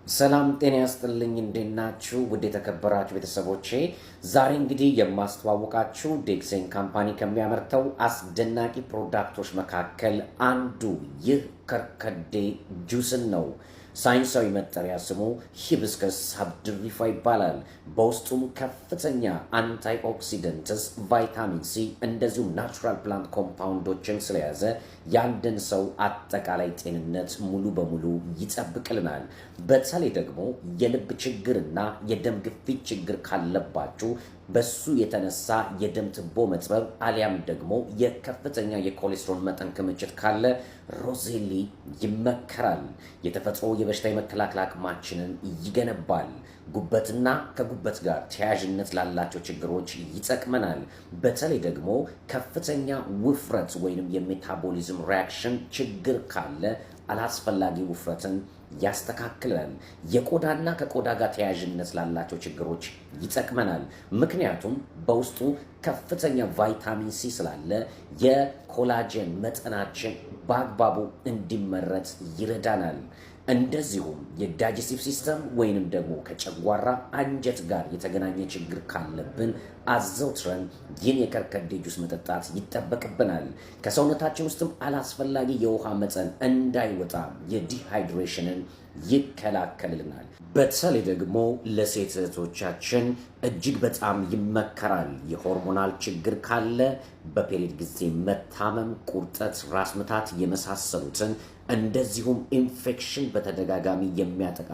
ሰላም ጤና ያስጥልኝ እንደናችሁ ውድ የተከበራችሁ ቤተሰቦቼ ዛሬ እንግዲህ የማስተዋወቃችሁ ዴክሴን ካምፓኒ ከሚያመርተው አስደናቂ ፕሮዳክቶች መካከል አንዱ ይህ ከርከዴ ጁስን ነው። ሳይንሳዊ መጠሪያ ስሙ ሂቢስከስ ሳብድሪፋ ይባላል። በውስጡም ከፍተኛ አንታይ ኦክሲደንትስ፣ ቫይታሚን ሲ እንደዚሁም ናቹራል ፕላንት ኮምፓውንዶችን ስለያዘ ያንድን ሰው አጠቃላይ ጤንነት ሙሉ በሙሉ ይጠብቅልናል። በተለይ ደግሞ የልብ ችግርና የደም ግፊት ችግር ካለባችሁ በሱ የተነሳ የደም ትቦ መጥበብ አሊያም ደግሞ የከፍተኛ የኮሌስትሮል መጠን ክምችት ካለ ሮዜሊ ይመከራል። የተፈጥሮ የበሽታ የመከላከል አቅማችንን ይገነባል። ጉበትና ከጉበት ጋር ተያያዥነት ላላቸው ችግሮች ይጠቅመናል። በተለይ ደግሞ ከፍተኛ ውፍረት ወይንም የሜታቦሊዝም ሪያክሽን ችግር ካለ አላስፈላጊ ውፍረትን ያስተካክላል። የቆዳና ከቆዳ ጋር ተያያዥነት ላላቸው ችግሮች ይጠቅመናል። ምክንያቱም በውስጡ ከፍተኛ ቫይታሚን ሲ ስላለ የኮላጀን መጠናችን በአግባቡ እንዲመረት ይረዳናል። እንደዚሁም የዳይጀስቲቭ ሲስተም ወይንም ደግሞ ከጨጓራ አንጀት ጋር የተገናኘ ችግር ካለብን አዘውትረን ይህን የከርከዴ ጁስ መጠጣት ይጠበቅብናል። ከሰውነታችን ውስጥም አላስፈላጊ የውሃ መጠን እንዳይወጣ የዲሃይድሬሽንን ይከላከልልናል። በተለይ ደግሞ ለሴት እህቶቻችን እጅግ በጣም ይመከራል። የሆርሞናል ችግር ካለ በፔሪድ ጊዜ መታመም፣ ቁርጠት፣ ራስ ምታት የመሳሰሉትን እንደዚሁም ኢንፌክሽን በተደጋጋሚ የሚያጠቃ